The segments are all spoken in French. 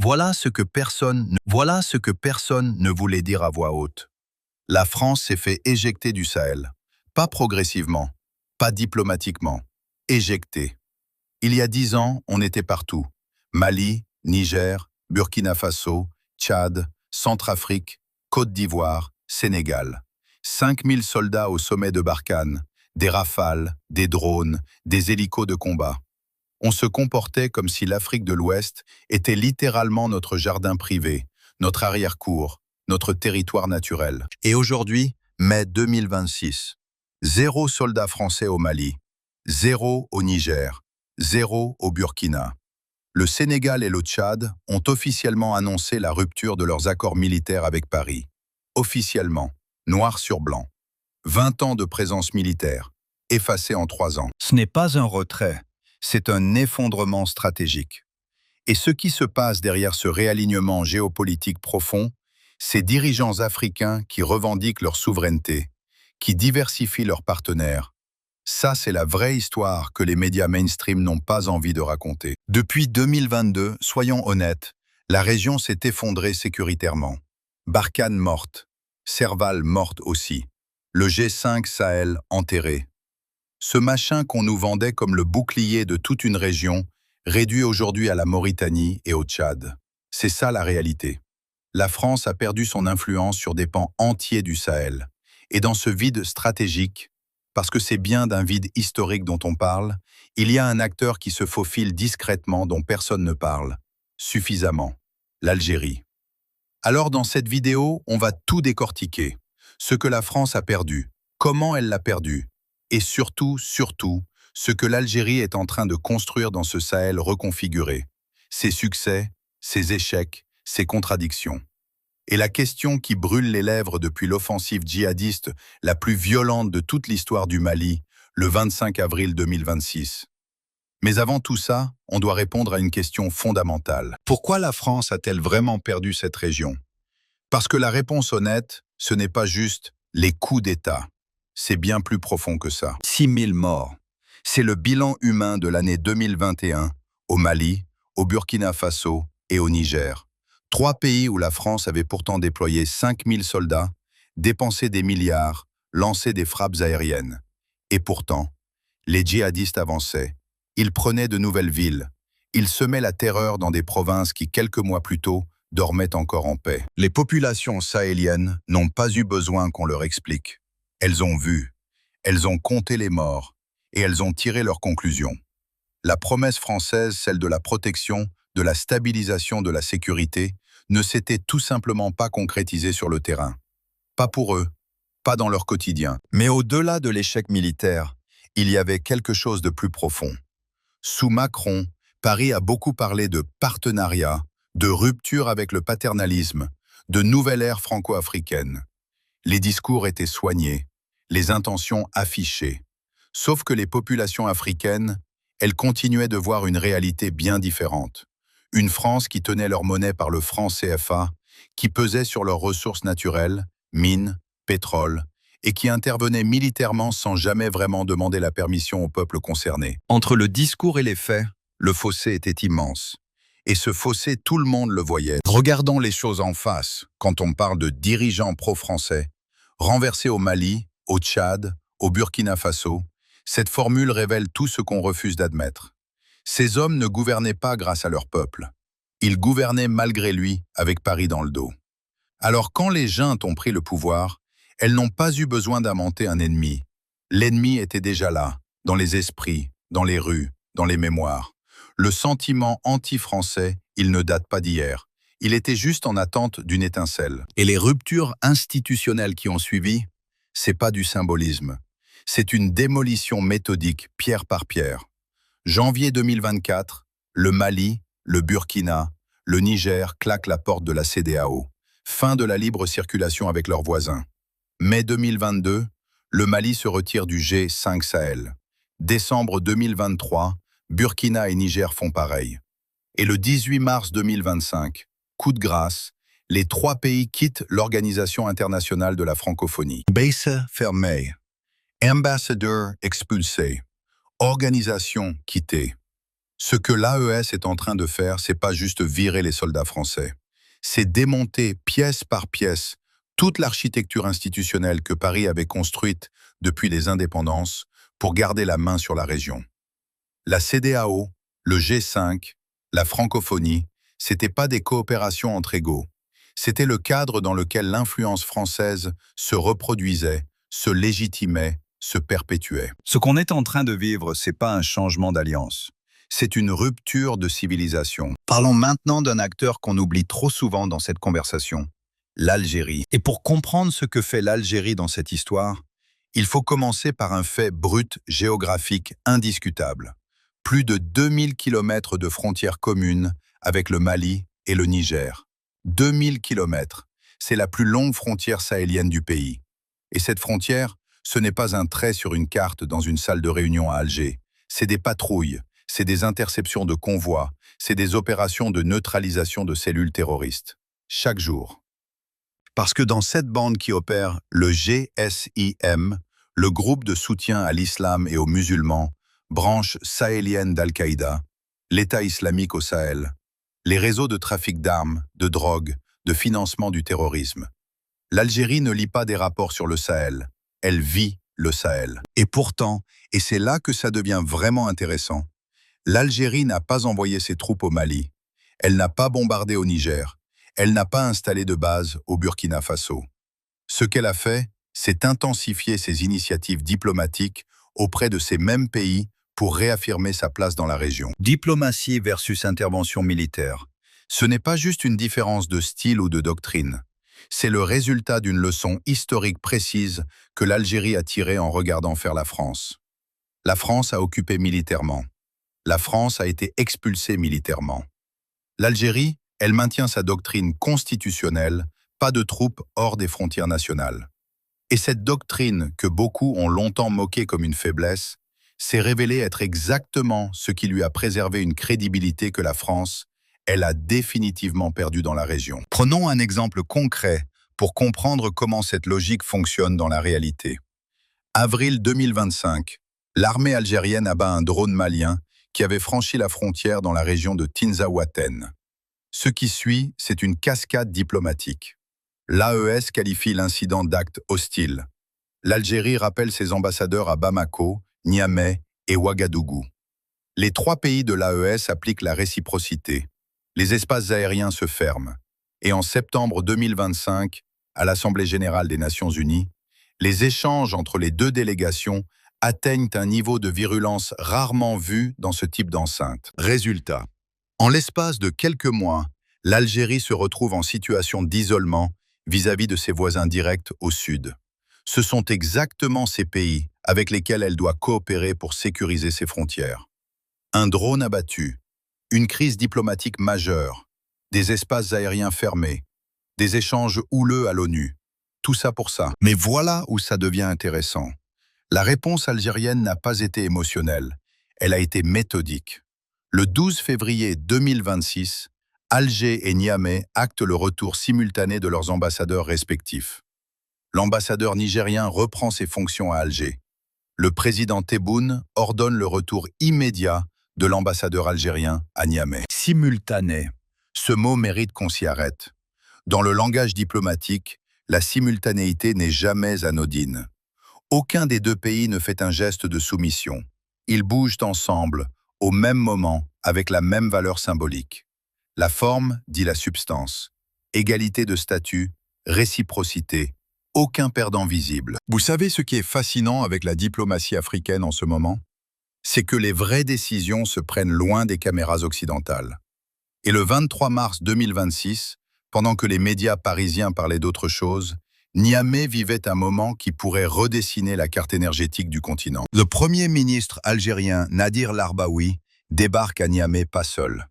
Voilà ce que personne ne voulait dire à voix haute. La France s'est fait éjecter du Sahel. Pas progressivement, pas diplomatiquement, éjecter. Il y a 10 ans, on était partout. Mali, Niger, Burkina Faso, Tchad, Centrafrique, Côte d'Ivoire, Sénégal. 5000 soldats au sommet de Barkhane, des rafales, des drones, des hélicos de combat. On se comportait comme si l'Afrique de l'Ouest était littéralement notre jardin privé, notre arrière-cour, notre territoire naturel. Et aujourd'hui, mai 2026, 0 soldats français au Mali, 0 au Niger, 0 au Burkina. Le Sénégal et le Tchad ont officiellement annoncé la rupture de leurs accords militaires avec Paris. Officiellement, noir sur blanc. 20 ans de présence militaire, effacés en 3 ans. Ce n'est pas un retrait, c'est un effondrement stratégique. Et ce qui se passe derrière ce réalignement géopolitique profond, ces dirigeants africains qui revendiquent leur souveraineté, qui diversifient leurs partenaires. Ça, c'est la vraie histoire que les médias mainstream n'ont pas envie de raconter. Depuis 2022, soyons honnêtes, la région s'est effondrée sécuritairement. Barkhane morte, Serval morte aussi. Le G5 Sahel enterré. Ce machin qu'on nous vendait comme le bouclier de toute une région, réduit aujourd'hui à la Mauritanie et au Tchad. C'est ça la réalité. La France a perdu son influence sur des pans entiers du Sahel. Et dans ce vide stratégique, parce que c'est bien d'un vide historique dont on parle, il y a un acteur qui se faufile discrètement dont personne ne parle, suffisamment, l'Algérie. Alors dans cette vidéo, on va tout décortiquer. Ce que la France a perdu, comment elle l'a perdu, et surtout, ce que l'Algérie est en train de construire dans ce Sahel reconfiguré. Ses succès, ses échecs, ses contradictions. Et la question qui brûle les lèvres depuis l'offensive djihadiste la plus violente de toute l'histoire du Mali, le 25 avril 2026. Mais avant tout ça, on doit répondre à une question fondamentale. Pourquoi la France a-t-elle vraiment perdu cette région? Parce que la réponse honnête, ce n'est pas juste les coups d'État. C'est bien plus profond que ça. 6000 morts. C'est le bilan humain de l'année 2021 au Mali, au Burkina Faso et au Niger. 3 pays où la France avait pourtant déployé 5000 soldats, dépensé des milliards, lancé des frappes aériennes. Et pourtant, les djihadistes avançaient. Ils prenaient de nouvelles villes. Ils semaient la terreur dans des provinces qui, quelques mois plus tôt, dormaient encore en paix. Les populations sahéliennes n'ont pas eu besoin qu'on leur explique. Elles ont vu, elles ont compté les morts, et elles ont tiré leurs conclusions. La promesse française, celle de la protection, de la stabilisation de la sécurité, ne s'était tout simplement pas concrétisée sur le terrain. Pas pour eux, pas dans leur quotidien. Mais au-delà de l'échec militaire, il y avait quelque chose de plus profond. Sous Macron, Paris a beaucoup parlé de partenariat, de rupture avec le paternalisme, de nouvelle ère franco-africaine. Les discours étaient soignés, les intentions affichées. Sauf que les populations africaines, elles continuaient de voir une réalité bien différente. Une France qui tenait leur monnaie par le franc CFA, qui pesait sur leurs ressources naturelles, mines, pétrole, et qui intervenait militairement sans jamais vraiment demander la permission au peuple concerné. Entre le discours et les faits, le fossé était immense. Et ce fossé, tout le monde le voyait. Regardons les choses en face, quand on parle de dirigeants pro-français, renversés au Mali, au Tchad, au Burkina Faso, cette formule révèle tout ce qu'on refuse d'admettre. Ces hommes ne gouvernaient pas grâce à leur peuple. Ils gouvernaient malgré lui, avec Paris dans le dos. Alors quand les juntes ont pris le pouvoir, elles n'ont pas eu besoin d'inventer un ennemi. L'ennemi était déjà là, dans les esprits, dans les rues, dans les mémoires. Le sentiment anti-français, il ne date pas d'hier. Il était juste en attente d'une étincelle. Et les ruptures institutionnelles qui ont suivi, c'est pas du symbolisme. C'est une démolition méthodique, pierre par pierre. Janvier 2024, le Mali, le Burkina, le Niger claquent la porte de la CEDEAO. Fin de la libre circulation avec leurs voisins. Mai 2022, le Mali se retire du G5 Sahel. Décembre 2023, Burkina et Niger font pareil. Et le 18 mars 2025, coup de grâce, les 3 pays quittent l'Organisation internationale de la francophonie. Base fermée, ambassadeur expulsé, organisation quittée. Ce que l'AES est en train de faire, c'est pas juste virer les soldats français. C'est démonter pièce par pièce toute l'architecture institutionnelle que Paris avait construite depuis les indépendances pour garder la main sur la région. La CEDEAO, le G5, la francophonie, c'était pas des coopérations entre égaux. C'était le cadre dans lequel l'influence française se reproduisait, se légitimait, se perpétuait. Ce qu'on est en train de vivre, c'est pas un changement d'alliance. C'est une rupture de civilisation. Parlons maintenant d'un acteur qu'on oublie trop souvent dans cette conversation, l'Algérie. Et pour comprendre ce que fait l'Algérie dans cette histoire, il faut commencer par un fait brut géographique indiscutable. Plus de 2000 kilomètres de frontières communes avec le Mali et le Niger. 2000 kilomètres, c'est la plus longue frontière sahélienne du pays. Et cette frontière, ce n'est pas un trait sur une carte dans une salle de réunion à Alger. C'est des patrouilles, c'est des interceptions de convois, c'est des opérations de neutralisation de cellules terroristes. Chaque jour. Parce que dans cette bande qui opère le GSIM, le groupe de soutien à l'islam et aux musulmans, branche sahélienne d'Al-Qaïda, l'État islamique au Sahel, les réseaux de trafic d'armes, de drogue, de financement du terrorisme. L'Algérie ne lit pas des rapports sur le Sahel, elle vit le Sahel. Et pourtant, et c'est là que ça devient vraiment intéressant, l'Algérie n'a pas envoyé ses troupes au Mali, elle n'a pas bombardé au Niger, elle n'a pas installé de base au Burkina Faso. Ce qu'elle a fait, c'est intensifier ses initiatives diplomatiques auprès de ces mêmes pays pour réaffirmer sa place dans la région. Diplomatie versus intervention militaire. Ce n'est pas juste une différence de style ou de doctrine. C'est le résultat d'une leçon historique précise que l'Algérie a tirée en regardant faire la France. La France a occupé militairement. La France a été expulsée militairement. L'Algérie, elle maintient sa doctrine constitutionnelle, pas de troupes hors des frontières nationales. Et cette doctrine, que beaucoup ont longtemps moquée comme une faiblesse, s'est révélée être exactement ce qui lui a préservé une crédibilité que la France, elle a définitivement perdue dans la région. Prenons un exemple concret pour comprendre comment cette logique fonctionne dans la réalité. Avril 2025, l'armée algérienne abat un drone malien qui avait franchi la frontière dans la région de Tinzaouaten. Ce qui suit, c'est une cascade diplomatique. L'AES qualifie l'incident d'acte hostile. L'Algérie rappelle ses ambassadeurs à Bamako, Niamey et Ouagadougou. Les trois pays de l'AES appliquent la réciprocité. Les espaces aériens se ferment. Et en septembre 2025, à l'Assemblée générale des Nations unies, les échanges entre les deux délégations atteignent un niveau de virulence rarement vu dans ce type d'enceinte. Résultat. En l'espace de quelques mois, l'Algérie se retrouve en situation d'isolement vis-à-vis de ses voisins directs au sud. Ce sont exactement ces pays avec lesquels elle doit coopérer pour sécuriser ses frontières. Un drone abattu, une crise diplomatique majeure, des espaces aériens fermés, des échanges houleux à l'ONU. Tout ça pour ça. Mais voilà où ça devient intéressant. La réponse algérienne n'a pas été émotionnelle, elle a été méthodique. Le 12 février 2026, Alger et Niamey actent le retour simultané de leurs ambassadeurs respectifs. L'ambassadeur nigérien reprend ses fonctions à Alger. Le président Tebboune ordonne le retour immédiat de l'ambassadeur algérien à Niamey. Simultané. Ce mot mérite qu'on s'y arrête. Dans le langage diplomatique, la simultanéité n'est jamais anodine. Aucun des deux pays ne fait un geste de soumission. Ils bougent ensemble, au même moment, avec la même valeur symbolique. La forme dit la substance. Égalité de statut, réciprocité, aucun perdant visible. Vous savez ce qui est fascinant avec la diplomatie africaine en ce moment? C'est que les vraies décisions se prennent loin des caméras occidentales. Et le 23 mars 2026, pendant que les médias parisiens parlaient d'autre chose, Niamey vivait un moment qui pourrait redessiner la carte énergétique du continent. Le Premier ministre algérien Nadir Larbaoui débarque à Niamey pas seul.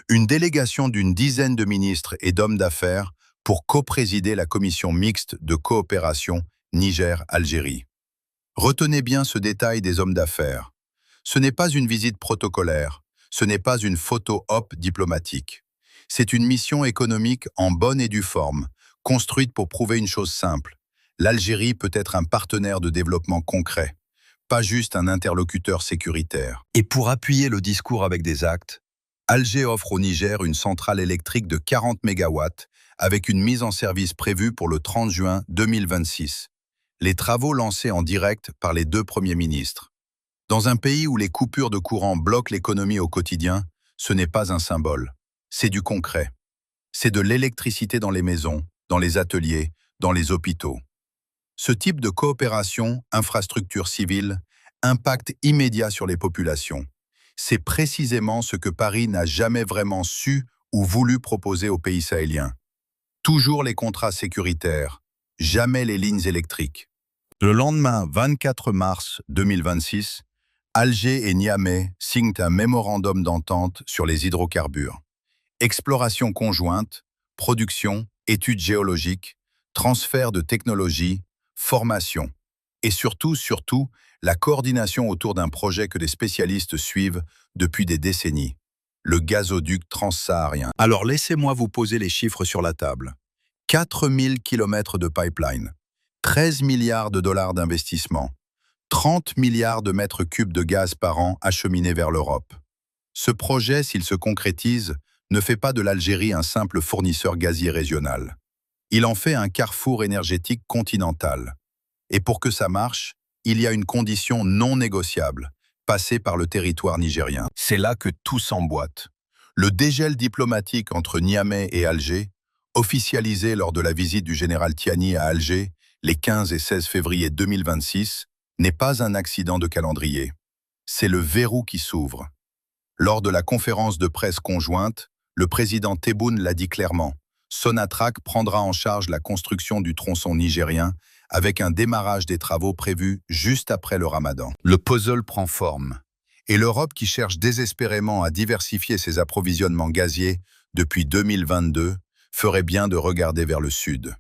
Une délégation d'une dizaine de ministres et d'hommes d'affaires pour coprésider la commission mixte de coopération Niger-Algérie. Retenez bien ce détail des hommes d'affaires. Ce n'est pas une visite protocolaire, ce n'est pas une photo-op diplomatique. C'est une mission économique en bonne et due forme, construite pour prouver une chose simple. L'Algérie peut être un partenaire de développement concret. pas juste un interlocuteur sécuritaire. Et pour appuyer le discours avec des actes, Alger offre au Niger une centrale électrique de 40 mégawatts avec une mise en service prévue pour le 30 juin 2026. Les travaux lancés en direct par les deux premiers ministres. Dans un pays où les coupures de courant bloquent l'économie au quotidien, ce n'est pas un symbole, c'est du concret. C'est de l'électricité dans les maisons, dans les ateliers, dans les hôpitaux. Ce type de coopération, infrastructure civile, impact immédiat sur les populations. C'est précisément ce que Paris n'a jamais vraiment su ou voulu proposer aux pays sahéliens. Toujours les contrats sécuritaires, jamais les lignes électriques. Le lendemain 24 mars 2026, Alger et Niamey signent un mémorandum d'entente sur les hydrocarbures. Exploration conjointe, production, études géologiques, transfert de technologies, formation. Et surtout, la coordination autour d'un projet que les spécialistes suivent depuis des décennies. Le gazoduc transsaharien. Alors laissez-moi vous poser les chiffres sur la table. 4000 km de pipeline, 13 milliards de dollars d'investissement, 30 milliards de mètres cubes de gaz par an acheminés vers l'Europe. Ce projet, s'il se concrétise, ne fait pas de l'Algérie un simple fournisseur gazier régional. Il en fait un carrefour énergétique continental. Et pour que ça marche, il y a une condition non négociable, passer par le territoire nigérien. C'est là que tout s'emboîte. Le dégel diplomatique entre Niamey et Alger, officialisé lors de la visite du général Tiani à Alger les 15 et 16 février 2026, n'est pas un accident de calendrier. C'est le verrou qui s'ouvre. Lors de la conférence de presse conjointe, le président Tebboune l'a dit clairement, Sonatrach prendra en charge la construction du tronçon nigérien avec un démarrage des travaux prévus juste après le Ramadan. Le puzzle prend forme. Et l'Europe, qui cherche désespérément à diversifier ses approvisionnements gaziers depuis 2022, ferait bien de regarder vers le sud.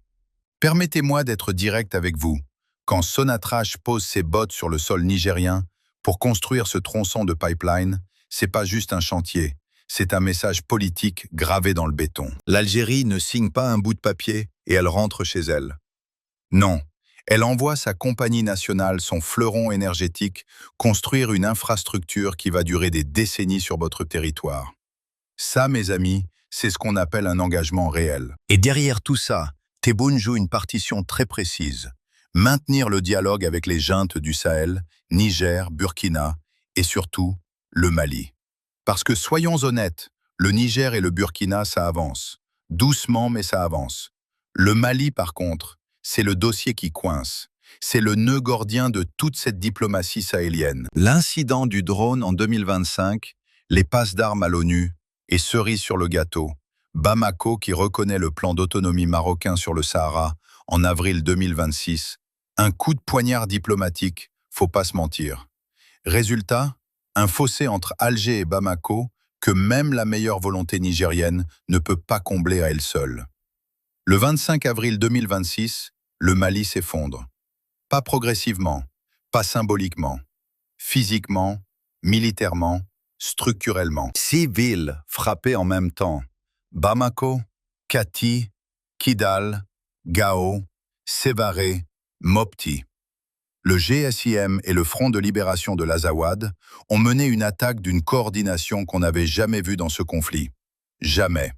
Permettez-moi d'être direct avec vous. Quand Sonatrach pose ses bottes sur le sol nigérien pour construire ce tronçon de pipeline, c'est pas juste un chantier, c'est un message politique gravé dans le béton. L'Algérie ne signe pas un bout de papier et elle rentre chez elle. Non, elle envoie sa compagnie nationale, son fleuron énergétique, construire une infrastructure qui va durer des décennies sur votre territoire. Ça, mes amis, c'est ce qu'on appelle un engagement réel. Et derrière tout ça, Tebboune joue une partition très précise. Maintenir le dialogue avec les juntes du Sahel, Niger, Burkina et surtout le Mali. Parce que soyons honnêtes, le Niger et le Burkina, ça avance. Doucement, mais ça avance. Le Mali, par contre, c'est le dossier qui coince. C'est le nœud gordien de toute cette diplomatie sahélienne. L'incident du drone en 2025, les passes d'armes à l'ONU et cerise sur le gâteau, Bamako qui reconnaît le plan d'autonomie marocain sur le Sahara en avril 2026, un coup de poignard diplomatique, faut pas se mentir. Résultat, un fossé entre Alger et Bamako que même la meilleure volonté nigérienne ne peut pas combler à elle seule. Le 25 avril 2026, le Mali s'effondre. Pas progressivement, pas symboliquement, physiquement, militairement, structurellement. 6 villes frappées en même temps. Bamako, Kati, Kidal, Gao, Sévaré, Mopti. Le GSIM et le Front de libération de l'Azawad ont mené une attaque d'une coordination qu'on n'avait jamais vue dans ce conflit. Jamais.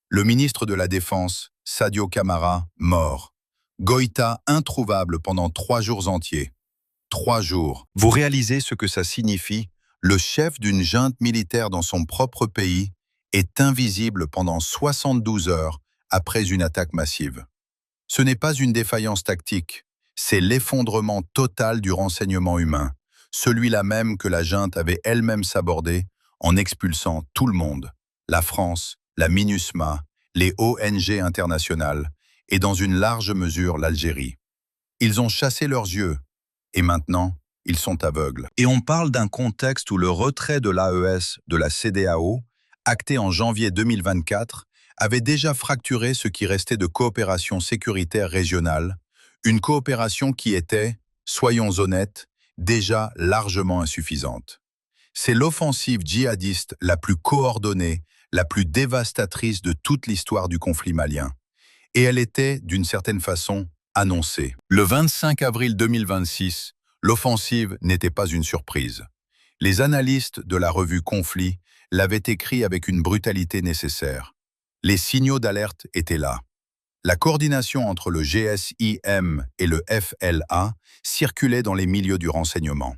Le ministre de la Défense, Sadio Camara, mort. Goïta introuvable pendant 3 jours entiers. 3 jours. Vous réalisez ce que ça signifie? Le chef d'une junte militaire dans son propre pays est invisible pendant 72 heures après une attaque massive. Ce n'est pas une défaillance tactique, c'est l'effondrement total du renseignement humain, celui-là même que la junte avait elle-même sabordé en expulsant tout le monde, la France, la MINUSMA, les ONG internationales et dans une large mesure l'Algérie. Ils ont chassé leurs yeux et maintenant, ils sont aveugles. Et on parle d'un contexte où le retrait de l'AES de la CEDEAO, acté en janvier 2024, avait déjà fracturé ce qui restait de coopération sécuritaire régionale, une coopération qui était, soyons honnêtes, déjà largement insuffisante. C'est l'offensive djihadiste la plus coordonnée, la plus dévastatrice de toute l'histoire du conflit malien. Et elle était, d'une certaine façon, annoncée. Le 25 avril 2026, L'offensive n'était pas une surprise. Les analystes de la revue Conflit l'avaient écrit avec une brutalité nécessaire. Les signaux d'alerte étaient là. La coordination entre le GSIM et le FLA circulait dans les milieux du renseignement.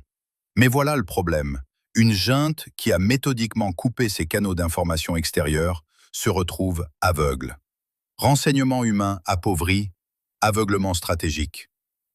Mais voilà le problème. Une junte qui a méthodiquement coupé ses canaux d'information extérieure se retrouve aveugle. Renseignement humain appauvri, aveuglement stratégique.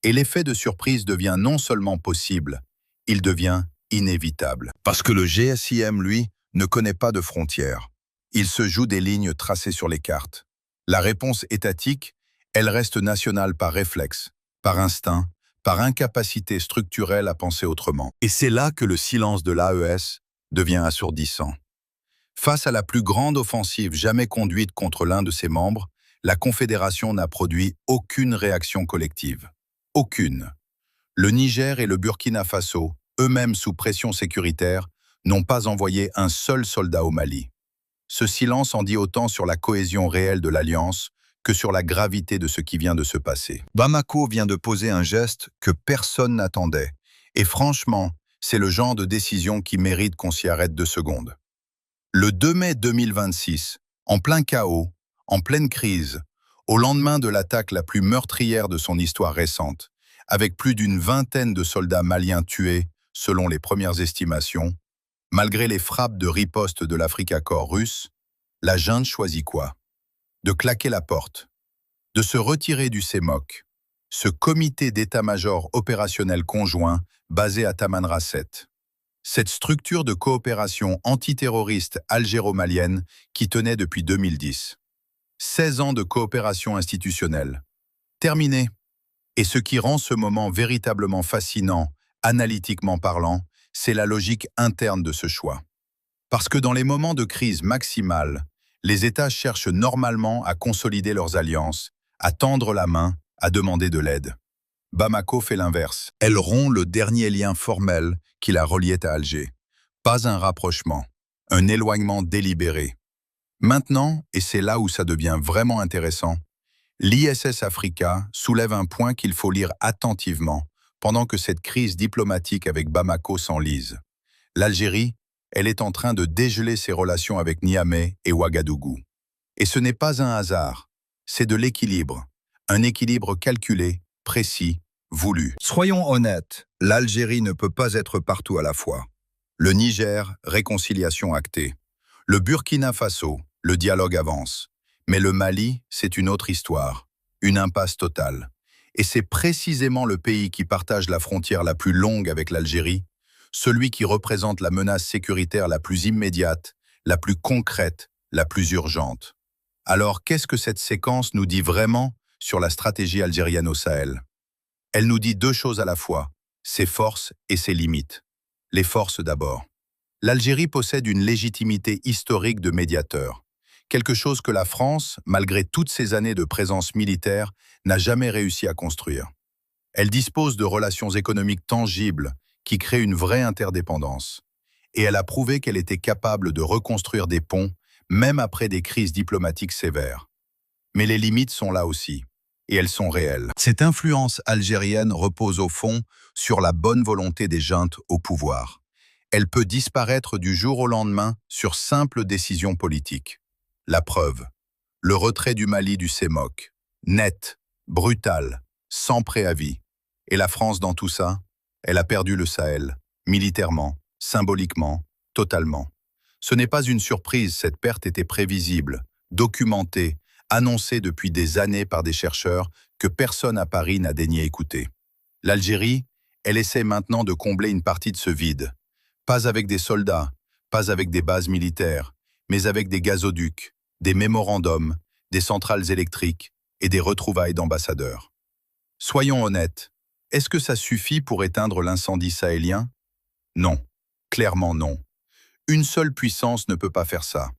Et l'effet de surprise devient non seulement possible, il devient inévitable. Parce que le GSIM, lui, ne connaît pas de frontières. Il se joue des lignes tracées sur les cartes. La réponse étatique, elle reste nationale par réflexe, par instinct, par incapacité structurelle à penser autrement. Et c'est là que le silence de l'AES devient assourdissant. Face à la plus grande offensive jamais conduite contre l'un de ses membres, la Confédération n'a produit aucune réaction collective. Aucune. Le Niger et le Burkina Faso, eux-mêmes sous pression sécuritaire, n'ont pas envoyé un seul soldat au Mali. Ce silence en dit autant sur la cohésion réelle de l'Alliance que sur la gravité de ce qui vient de se passer. Bamako vient de poser un geste que personne n'attendait. Et franchement, c'est le genre de décision qui mérite qu'on s'y arrête 2 secondes. Le 2 mai 2026, en plein chaos, en pleine crise, au lendemain de l'attaque la plus meurtrière de son histoire récente, avec plus d'une vingtaine de soldats maliens tués, selon les premières estimations, malgré les frappes de riposte de l'Africa Corps russe, la junte choisit quoi? De claquer la porte, de se retirer du CEMOC, ce comité d'état-major opérationnel conjoint basé à Tamanrasset. Cette structure de coopération antiterroriste algéro-malienne qui tenait depuis 2010. 16 ans de coopération institutionnelle. Terminé. Et ce qui rend ce moment véritablement fascinant, analytiquement parlant, c'est la logique interne de ce choix. Parce que dans les moments de crise maximale, les États cherchent normalement à consolider leurs alliances, à tendre la main, à demander de l'aide. Bamako fait l'inverse. Elle rompt le dernier lien formel qui la reliait à Alger. Pas un rapprochement, un éloignement délibéré. Maintenant, et c'est là où ça devient vraiment intéressant, l'ISS Africa soulève un point qu'il faut lire attentivement pendant que cette crise diplomatique avec Bamako s'enlise. L'Algérie, elle est en train de dégeler ses relations avec Niamey et Ouagadougou. Et ce n'est pas un hasard, c'est de l'équilibre. Un équilibre calculé, précis, voulu. Soyons honnêtes, l'Algérie ne peut pas être partout à la fois. Le Niger, réconciliation actée. Le Burkina Faso, le dialogue avance. Mais le Mali, c'est une autre histoire, une impasse totale. Et c'est précisément le pays qui partage la frontière la plus longue avec l'Algérie, celui qui représente la menace sécuritaire la plus immédiate, la plus concrète, la plus urgente. Alors, qu'est-ce que cette séquence nous dit vraiment sur la stratégie algérienne au Sahel? Elle nous dit 2 choses à la fois, ses forces et ses limites. Les forces d'abord. L'Algérie possède une légitimité historique de médiateur, quelque chose que la France, malgré toutes ces années de présence militaire, n'a jamais réussi à construire. Elle dispose de relations économiques tangibles qui créent une vraie interdépendance. Et elle a prouvé qu'elle était capable de reconstruire des ponts, même après des crises diplomatiques sévères. Mais les limites sont là aussi, et elles sont réelles. Cette influence algérienne repose au fond sur la bonne volonté des juntes au pouvoir. Elle peut disparaître du jour au lendemain sur simple décision politique. La preuve, le retrait du Mali du CEMOC, net, brutal, sans préavis. Et la France dans tout ça, elle a perdu le Sahel, militairement, symboliquement, totalement. Ce n'est pas une surprise, cette perte était prévisible, documentée, annoncée depuis des années par des chercheurs que personne à Paris n'a daigné écouter. L'Algérie, elle essaie maintenant de combler une partie de ce vide. Pas avec des soldats, pas avec des bases militaires, mais avec des gazoducs, des mémorandums, des centrales électriques et des retrouvailles d'ambassadeurs. Soyons honnêtes, est-ce que ça suffit pour éteindre l'incendie sahélien? Non, clairement non. Une seule puissance ne peut pas faire ça.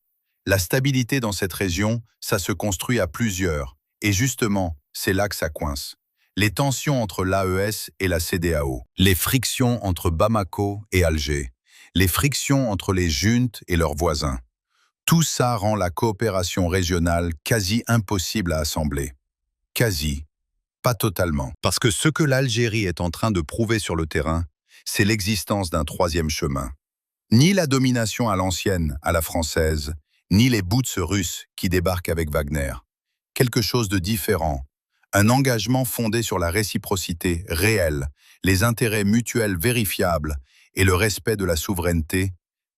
La stabilité dans cette région, ça se construit à plusieurs, et justement, c'est là que ça coince. Les tensions entre l'AES et la CEDEAO, les frictions entre Bamako et Alger, les frictions entre les juntes et leurs voisins. Tout ça rend la coopération régionale quasi impossible à assembler. Quasi. Pas totalement. Parce que ce que l'Algérie est en train de prouver sur le terrain, c'est l'existence d'un troisième chemin. Ni la domination à l'ancienne, à la française, ni les boots russes qui débarquent avec Wagner. Quelque chose de différent. Un engagement fondé sur la réciprocité réelle, les intérêts mutuels vérifiables et le respect de la souveraineté,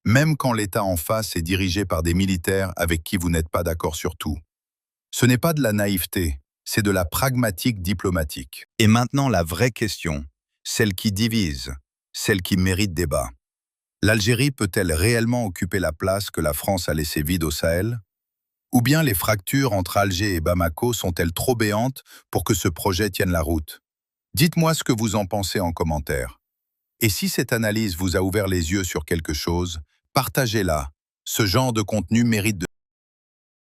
même quand l'État en face est dirigé par des militaires avec qui vous n'êtes pas d'accord sur tout. Ce n'est pas de la naïveté, c'est de la pragmatique diplomatique. Et maintenant la vraie question, celle qui divise, celle qui mérite débat. L'Algérie peut-elle réellement occuper la place que la France a laissée vide au Sahel? Ou bien les fractures entre Alger et Bamako sont-elles trop béantes pour que ce projet tienne la route? Dites-moi ce que vous en pensez en commentaire. Et si cette analyse vous a ouvert les yeux sur quelque chose, partagez-la. Ce genre de contenu mérite de